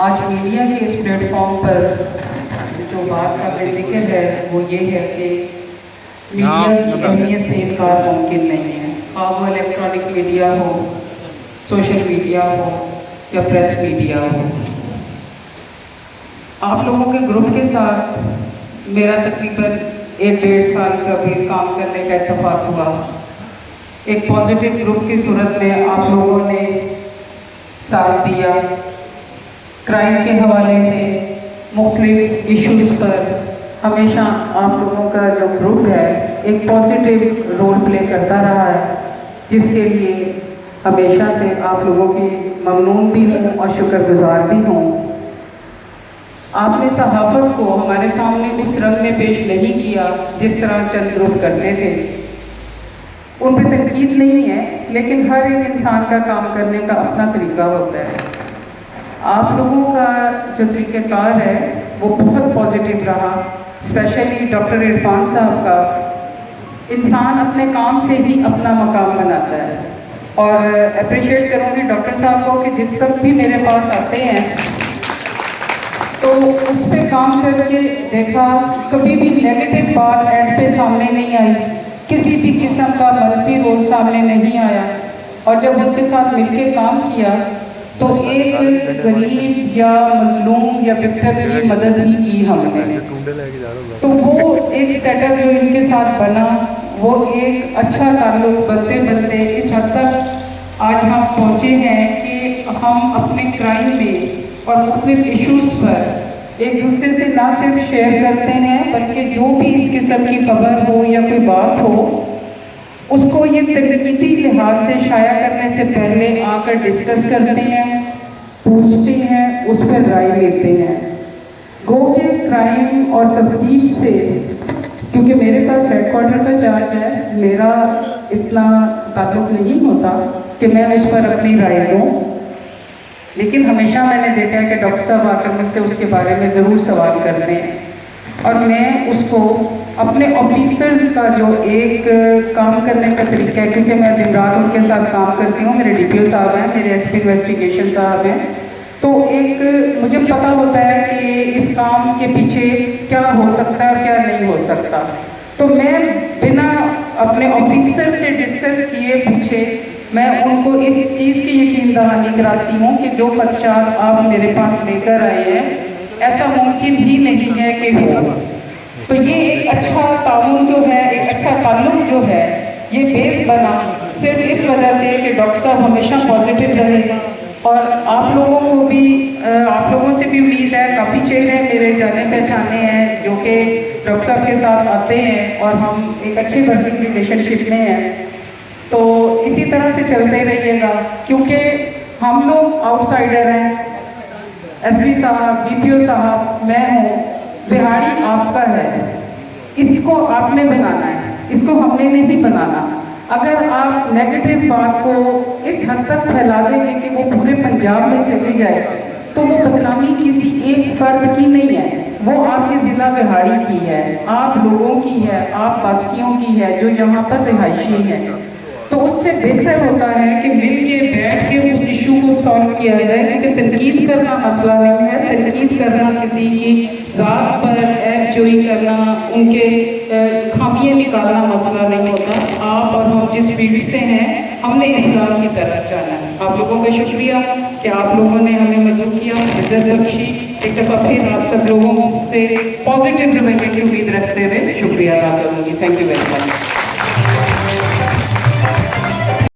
آج میڈیا کے اس plate form پر جو بات کا ذکر ہے وہ یہ ہے کہ میڈیا کی اہمیت سے انکار ممکن نہیں ہے، خواہ وہ الیکٹرانک میڈیا ہو، سوشل میڈیا ہو یا پریس میڈیا ہو۔ آپ لوگوں کے گروپ کے ساتھ میرا تقریباً 1-1.5 سال کا بھی کام کرنے کا اتفاق ہوا۔ ایک پازیٹیو گروپ کی صورت میں آپ لوگوں نے ساتھ دیا، کرائم کے حوالے سے مختلف ایشوز پر ہمیشہ آپ لوگوں کا جو گروپ ہے ایک پازیٹیو رول پلے کرتا رہا ہے، جس کے لیے ہمیشہ سے آپ لوگوں کی ممنون بھی ہوں اور شکر گزار بھی ہوں۔ آپ نے صحافت کو ہمارے سامنے اس رنگ میں پیش نہیں کیا جس طرح چند گروپ کرتے تھے۔ ان پہ تنقید نہیں ہے، لیکن ہر ایک انسان کا کام کرنے کا اپنا طریقہ ہوتا ہے۔ آپ لوگوں کا جو طریقہ کار ہے وہ بہت پازیٹیو رہا، اسپیشلی ڈاکٹر عرفان صاحب کا۔ انسان اپنے کام سے ہی اپنا مقام بناتا ہے، اور اپریشیٹ کروں گی ڈاکٹر صاحب کو کہ جس وقت بھی میرے پاس آتے ہیں تو اس پہ کام کر کے دیکھا، کبھی بھی نیگیٹو بات اینڈ پہ سامنے نہیں آئی، کسی بھی قسم کا منفی رول سامنے نہیں آیا۔ اور جب ان کے ساتھ مل کے کام کیا تو ایک غریب یا مظلوم یا وکٹم کی مدد ہی کی ہم نے۔ تو وہ ایک سیٹ اپ جو ان کے ساتھ بنا، وہ ایک اچھا تعلق بنتے بنتے اس حد تک آج ہم پہنچے ہیں کہ ہم اپنے کرائم میں اور مختلف ایشوز پر ایک دوسرے سے نہ صرف شیئر کرتے ہیں بلکہ جو بھی اس قسم کی خبر ہو یا کوئی بات ہو اس کو یہ تنقیدی لحاظ سے شائع کرنے سے پہلے آ کر ڈسکس کرتے ہیں، پوچھتے ہیں، اس پر رائے لیتے ہیں۔ گو کہ کرائم اور تفتیش سے، کیونکہ میرے پاس ہیڈ کوارٹر کا چارج ہے، میرا اتنا تعلق نہیں ہوتا کہ میں اس پر اپنی رائے دوں، لیکن ہمیشہ میں نے دیکھا ہے کہ ڈاکٹر صاحب آ کر مجھ سے اس کے بارے میں ضرور سوال کرتے ہیں، اور میں اس کو اپنے آفیسرز کا جو ایک کام کرنے کا طریقہ ہے، کیونکہ میں دن رات ان کے ساتھ کام کرتی ہوں، میرے ڈی پی او صاحب ہیں، میرے ایس پی انویسٹیگیشن صاحب ہیں، تو ایک مجھے پتہ ہوتا ہے کہ اس کام کے پیچھے کیا ہو سکتا ہے اور کیا نہیں ہو سکتا، تو میں بنا اپنے آفیسر سے ڈسکس کیے پوچھے میں ان کو اس چیز کی یقین دہانی کراتی ہوں کہ جو خدشات آپ میرے پاس لے کر آئے ہیں ایسا ممکن ہی نہیں ہے کہ ہو۔ تو یہ ایک اچھا تعاون جو ہے، ایک اچھا تعلق جو ہے، یہ بیس بنا صرف اس وجہ سے کہ ڈاکٹر صاحب ہمیشہ پازیٹیو رہے، اور آپ لوگوں کو بھی آپ لوگوں سے بھی امید ہے، کافی چہرے میرے جانے پہچانے ہیں جو کہ ڈاکٹر صاحب کے ساتھ آتے ہیں اور ہم ایک اچھے ورکنگ ریلیشن شپ میں ہیں، تو اسی طرح سے چلتے رہیے گا، کیونکہ ہم لوگ آؤٹ سائڈر ہیں، ایس پی صاحب، ڈی پی او صاحب، میں ہوں، دہاڑی آپ کا ہے، اس کو آپ نے بنانا ہے، اس کو ہم نے نہیں بنانا۔ اگر آپ نیگیٹو بات کو اس حد تک پھیلا دیں گے کہ وہ پورے پنجاب میں چلی جائے تو وہ بدنامی کسی ایک فرد کی نہیں ہے، وہ آپ کے ضلع بہاڑی کی ہے، آپ لوگوں کی ہے، آپ واسیوں کی ہے جو یہاں پر رہائشی ہیں۔ تو اس سے بہتر ہوتا ہے کہ مل کے بیٹھ کے اس ایشو کو سالو کیا جائے، کیونکہ تنقید کرنا مسئلہ نہیں ہے، تنقید کرنا کسی کی ذات پر عیب جوئی کرنا، ان کے خامیاں نکالنا مسئلہ نہیں ہوتا۔ آپ اور ہم جس پیڑھی سے ہیں ہم نے اسلام کی طرف جانا ہے۔ آپ لوگوں کا شکریہ کہ آپ لوگوں نے ہمیں مدعو کیا، عزت بخشی، ایک دفعہ پھر آپ سب لوگوں سے پازیٹیو رویے کی امید رکھتے ہوئے شکریہ ادا کروں گی۔ Thank you very much.